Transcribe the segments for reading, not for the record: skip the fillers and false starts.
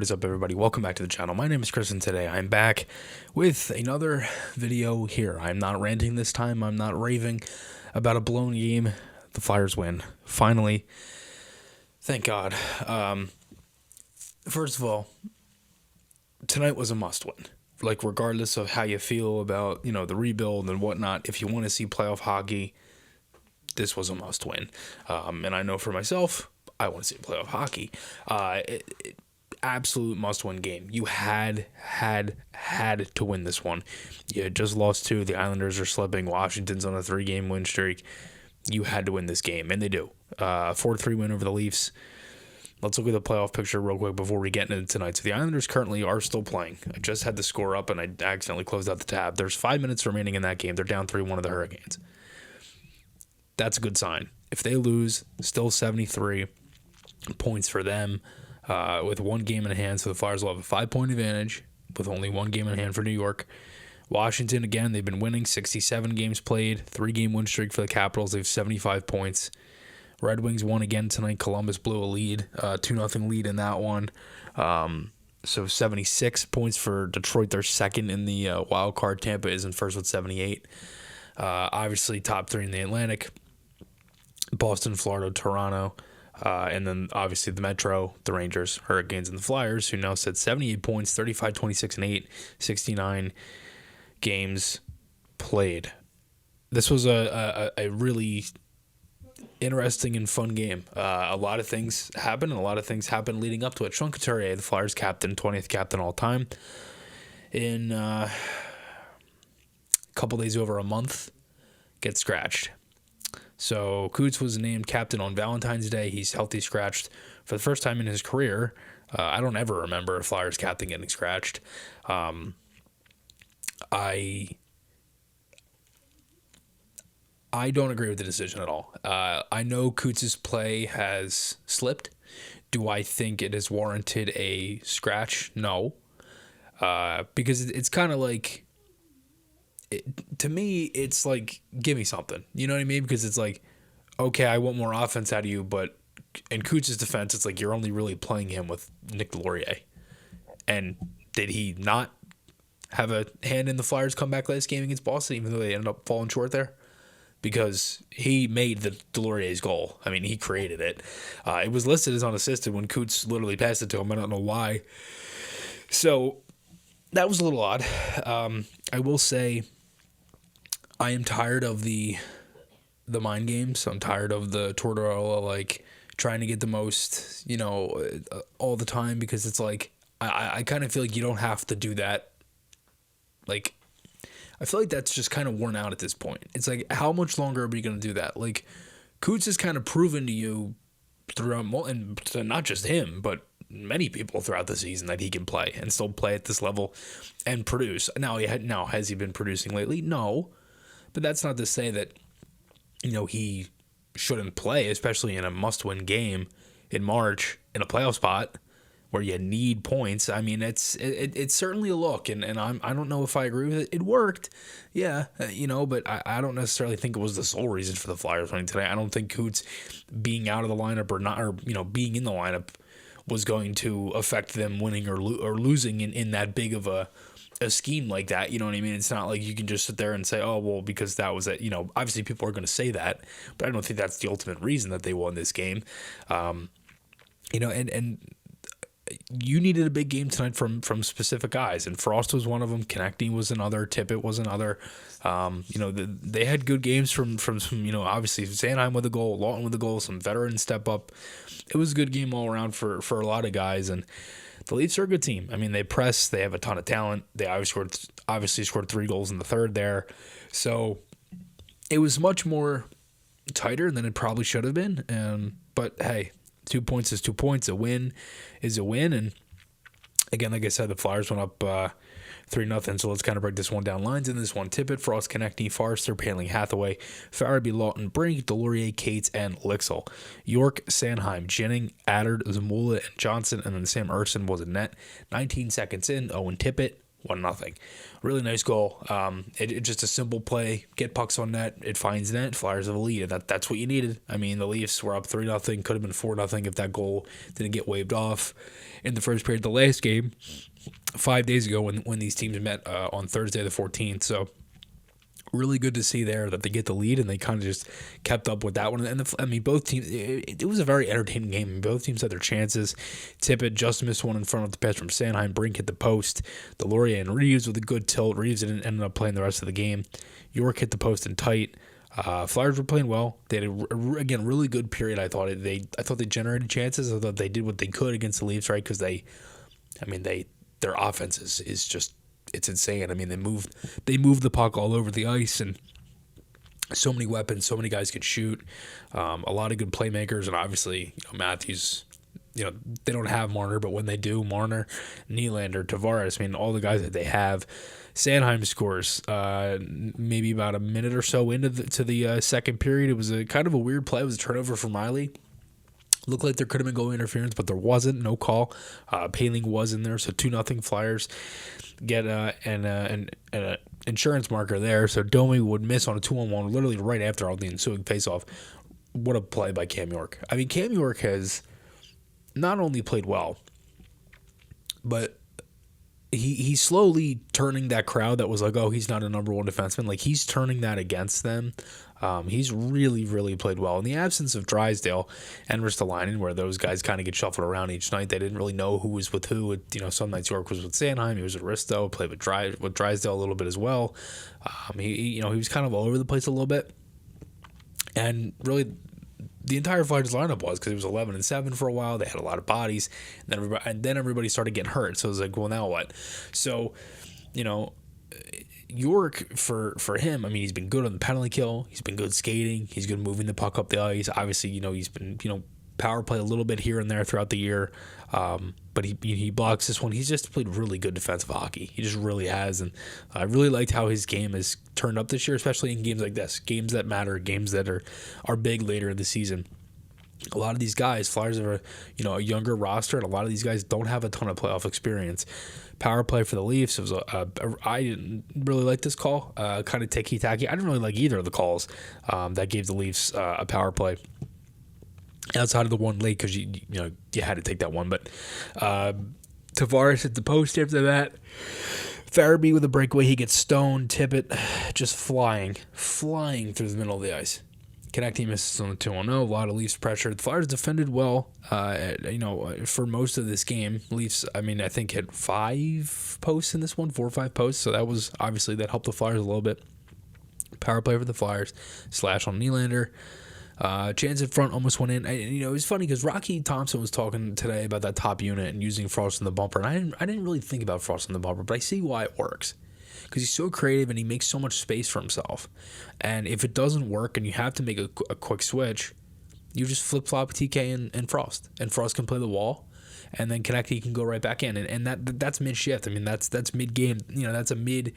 what is up, everybody? Welcome back to the channel. My name is Chris, and today I'm back with another video here. I'm not ranting this time. I'm not raving about a blown game. The Flyers win. Finally. Thank God. First of all, tonight was a must-win. Like, regardless of how you feel about, the rebuild and whatnot, if you want to see playoff hockey, this was a must-win. And I know for myself, I want to see playoff hockey. Absolute must-win game. You had to win this one. You had just lost two. The Islanders are slipping. Washington's on a 3-game win streak. You had to win this game, and they do. 4-3 win over the Leafs. Let's look at the playoff picture real quick before we get into tonight. So the Islanders currently are still playing. I just had the score up, and I accidentally closed out the tab. There's 5 minutes remaining in that game. They're down 3-1 to the Hurricanes. That's a good sign. If they lose, still 73 points for them. With one game in hand, so the Flyers will have a 5-point advantage with only one game in hand for New York. Washington, again, they've been winning, 67 games played, 3-game win streak for the Capitals. They have 75 points. Red Wings won again tonight. Columbus blew a lead, 2-0 lead in that one. So 76 points for Detroit. They're second in the wild card. Tampa is in first with 78. Obviously, top 3 in the Atlantic. Boston, Florida, Toronto. And then, obviously, the Metro, the Rangers, Hurricanes, and the Flyers, who now set 78 points, 35, 26, and 8, 69 games played. This was a really interesting and fun game. A lot of things happened, and a lot of things happened leading up to it. Sean Couturier, the Flyers captain, 20th captain all time, in a couple days over a month, gets scratched. So Coots was named captain on Valentine's Day. He's healthy scratched for the first time in his career. I don't ever remember a Flyers captain getting scratched. I don't agree with the decision at all. I know Coots' play has slipped. Do I think it has warranted a scratch? No. Because it's kind of like... to me, it's like, give me something. You know what I mean? Because it's like, okay, I want more offense out of you, but in Coots' defense, it's like you're only really playing him with Nick Delorier. And did he not have a hand in the Flyers' comeback last game against Boston, even though they ended up falling short there? Because he made the Delorier's goal. I mean, he created it. It was listed as unassisted when Coots literally passed it to him. I don't know why. So that was a little odd. I will say, I am tired of the mind games. I'm tired of the Tortorella, like, trying to get the most, all the time, because it's like, I kind of feel like you don't have to do that. Like, I feel like that's just kind of worn out at this point. It's like, how much longer are we going to do that? Like, Coots has kind of proven to you throughout, and to not just him, but many people throughout the season, that he can play and still play at this level and produce. Now, has he been producing lately? No. But that's not to say that, he shouldn't play, especially in a must-win game in March in a playoff spot where you need points. I mean, it's certainly a look, and I don't know if I agree with it. It worked, yeah, but I don't necessarily think it was the sole reason for the Flyers winning today. I don't think Coots being out of the lineup or not, or being in the lineup was going to affect them winning or losing in that big of a scheme like that. You know what I mean? It's not like you can just sit there and say, oh, well, because that was it. Obviously people are going to say that, but I don't think that's the ultimate reason that they won this game. And you needed a big game tonight from specific guys, and Frost was one of them. Konechny was another. Tippett was another. They had good games from some, obviously Sanheim with a goal, Lawton with a goal, some veterans step up. It was a good game all around for a lot of guys, and the Leafs are a good team. I mean, they press. They have a ton of talent. They obviously scored 3 goals in the third there. So it was much more tighter than it probably should have been. But, hey, 2 points is 2 points. A win is a win. And, again, like I said, the Flyers went up 3-0. So let's kind of break this one down. Lines in this one: Tippett, Frost, Konechny, Forster, Paling, Hathaway, Farabee, Lawton, Brink, Delorier, Cates, and Lixel. York, Sanheim, Jennings, Addard, Zamula, and Johnson, and then Sam Erson was in net. 19 seconds in, Owen Tippett 1-0. Really nice goal. It just a simple play. Get pucks on net. It finds net. Flyers have a lead, and that's what you needed. I mean, the Leafs were up 3-0. Could have been 4-0 if that goal didn't get waved off in the first period of the last game 5 days ago when these teams met on Thursday the 14th. So really good to see there that they get the lead and they kind of just kept up with that one. And both teams, it was a very entertaining game. Both teams had their chances. Tippett just missed one in front of the pass from Sanheim. Brink hit the post. Delorier and Reeves with a good tilt. Reeves ended up playing the rest of the game. York hit the post in tight. Flyers were playing well. They had again really good period. I thought they generated chances. I thought they did what they could against the Leafs, right? Because their offense is just, it's insane. I mean, they moved the puck all over the ice, and so many weapons, so many guys could shoot. A lot of good playmakers, and obviously, Matthews. They don't have Marner, but when they do, Marner, Nylander, Tavares, I mean, all the guys that they have. Sanheim scores maybe about a minute or so into the second period. It was a kind of a weird play. It was a turnover for Miley. Looked like there could have been goal interference, but there wasn't. No call. Paling was in there, so 2-0 Flyers get an insurance marker there. So Domi would miss on a 2-on-1 literally right after all the ensuing faceoff. What a play by Cam York. I mean, Cam York has not only played well, but he's slowly turning that crowd that was like, oh, he's not a number one defenseman. Like, he's turning that against them. He's really, really played well. In the absence of Drysdale and Ristolainen, where those guys kind of get shuffled around each night, they didn't really know who was with who. Some nights York was with Sanheim, he was with Risto, played with Drysdale a little bit as well. He was kind of all over the place a little bit. And the entire Flyers lineup was, because it was 11-7 for a while. They had a lot of bodies, and then everybody started getting hurt. So it was like, well, now what? So, York, for him, I mean, he's been good on the penalty kill. He's been good skating. He's good moving the puck up the ice. Obviously, he's been, power play a little bit here and there throughout the year. But he blocks this one. He's just played really good defensive hockey. He just really has. And I really liked how his game has turned up this year, especially in games like this, games that matter, games that are big later in the season. A lot of these guys, Flyers have a younger roster, and a lot of these guys don't have a ton of playoff experience. Power play for the Leafs was I didn't really like this call, kind of ticky-tacky. I didn't really like either of the calls that gave the Leafs a power play. Outside of the one late, because you had to take that one, but Tavares hit the post after that. Farabee with a breakaway, he gets stoned. Tippett just flying through the middle of the ice. Connecting misses on the 2-0. A lot of Leafs pressure. The Flyers defended well. For most of this game, Leafs, I think, hit 5 posts in this one, 4 or 5 posts. So that was obviously that helped the Flyers a little bit. Power play for the Flyers. Slash on Nylander. Chance in front almost went in. It was funny because Rocky Thompson was talking today about that top unit and using Frost in the bumper, and I didn't really think about Frost in the bumper, but I see why it works because he's so creative and he makes so much space for himself. And if it doesn't work and you have to make a quick switch, you just flip flop TK and Frost can play the wall. And then Konecny can go right back in, and that's mid shift. I mean, that's mid game. That's a mid,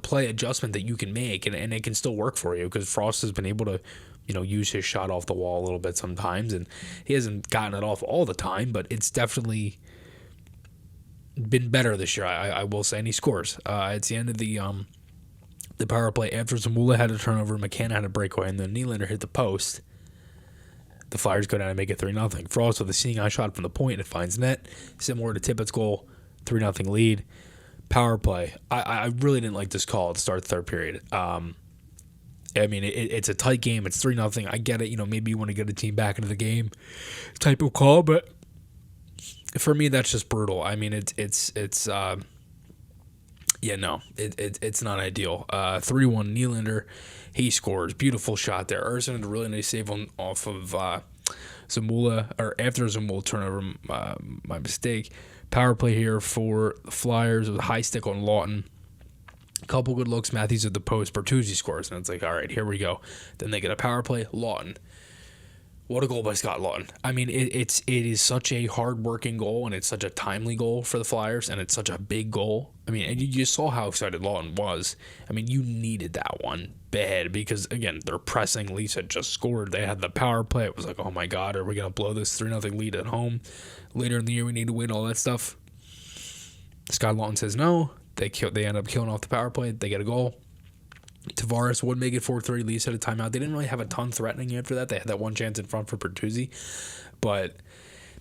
play adjustment that you can make, and it can still work for you because Frost has been able to, use his shot off the wall a little bit sometimes, and he hasn't gotten it off all the time, but it's definitely been better this year. I will say, and he scores. It's the end of the power play after Zamula had a turnover, McCann had a breakaway, and then Nylander hit the post. The Flyers go down and make it 3-0. Frost with a seeing eye shot from the point, and it finds net. Similar to Tippett's goal, 3-0 lead. Power play. I really didn't like this call at the start of the third period. It's a tight game. It's 3-0. I get it. Maybe you want to get a team back into the game type of call, but for me, that's just brutal. I mean, it's not ideal. 3-1 Nylander. He scores. Beautiful shot there. Erson had a really nice save off of Zamula, or after Zamula turnover, my mistake. Power play here for the Flyers with a high stick on Lawton. A couple good looks. Matthews at the post. Bertuzzi scores, and it's like, all right, here we go. Then they get a power play. Lawton. What a goal by Scott Lawton. I mean, it is such a hard-working goal, and it's such a timely goal for the Flyers, and it's such a big goal. I mean, and you saw how excited Lawton was. I mean, you needed that one bad because, again, they're pressing. Leafs had just scored. They had the power play. It was like, oh, my God, are we going to blow this 3-0 lead at home? Later in the year, we need to win, all that stuff. Scott Lawton says no. They end up killing off the power play. They get a goal. Tavares would make it 4-3. Leafs had a timeout. They didn't really have a ton threatening after that. They had that one chance in front for Bertuzzi, but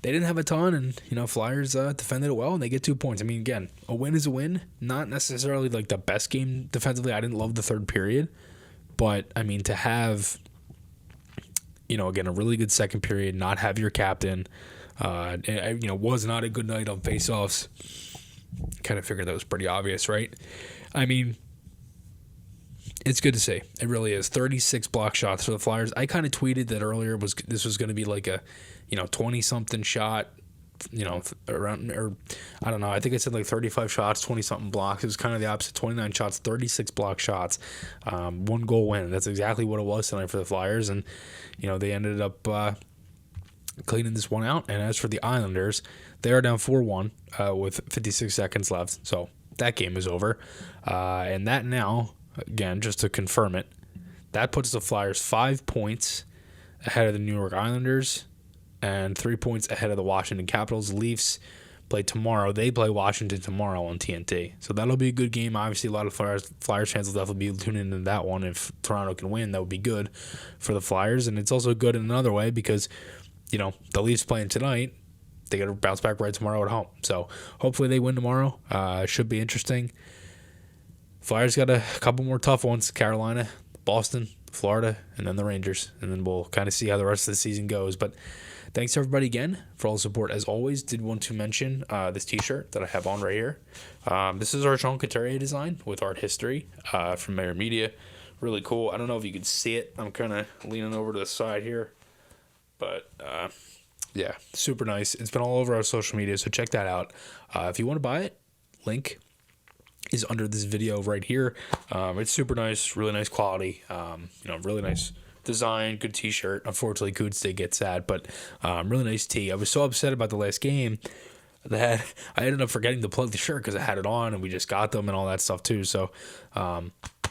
they didn't have a ton, and Flyers defended it well, and they get 2 points. I mean, again, a win is a win. Not necessarily like the best game defensively. I didn't love the third period, but I mean, to have again, a really good second period, not have your captain, was not a good night on faceoffs. Kind of figured that was pretty obvious, right? I mean, it's good to see. It really is. 36 block shots for the Flyers. I kind of tweeted that earlier this was going to be like a 20-something shot, around, or I don't know. I think I said like 35 shots, 20-something blocks. It was kind of the opposite. 29 shots, 36 block shots, 1 goal win. That's exactly what it was tonight for the Flyers, and they ended up cleaning this one out. And as for the Islanders, they are down 4-1 with 56 seconds left. So that game is over, and that now. Again, just to confirm it, that puts the Flyers 5 points ahead of the New York Islanders and 3 points ahead of the Washington Capitals. Leafs play tomorrow. They play Washington tomorrow on TNT. So that'll be a good game. Obviously, a lot of Flyers fans will definitely be tuning into that one. If Toronto can win, that would be good for the Flyers. And it's also good in another way because, the Leafs playing tonight, they got to bounce back right tomorrow at home. So hopefully they win tomorrow. Should be interesting. Flyers got a couple more tough ones: Carolina, Boston, Florida, and then the Rangers. And then we'll kind of see how the rest of the season goes. But thanks to everybody again for all the support. As always, did want to mention this T-shirt that I have on right here. This is our Sean Couturier design with art history from Maher Media. Really cool. I don't know if you can see it. I'm kind of leaning over to the side here. But, yeah, super nice. It's been all over our social media, so check that out. If you want to buy it, link is under this video right here. It's super nice, really nice quality, really nice design, good T-shirt. Unfortunately, Coots did get sad, but really nice tee. I was so upset about the last game that I ended up forgetting to plug the shirt because I had it on and we just got them and all that stuff too. So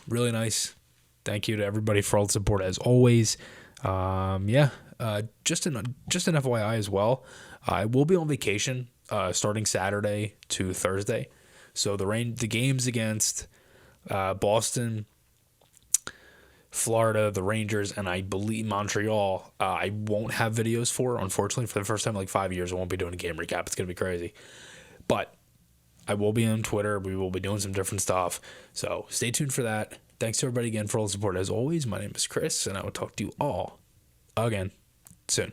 really nice. Thank you to everybody for all the support as always. Just an FYI as well. I will be on vacation starting Saturday to Thursday. So the games against Boston, Florida, the Rangers, and I believe Montreal, I won't have videos for, unfortunately. For the first time in like 5 years, I won't be doing a game recap. It's going to be crazy. But I will be on Twitter. We will be doing some different stuff. So stay tuned for that. Thanks to everybody again for all the support. As always, my name is Chris, and I will talk to you all again soon.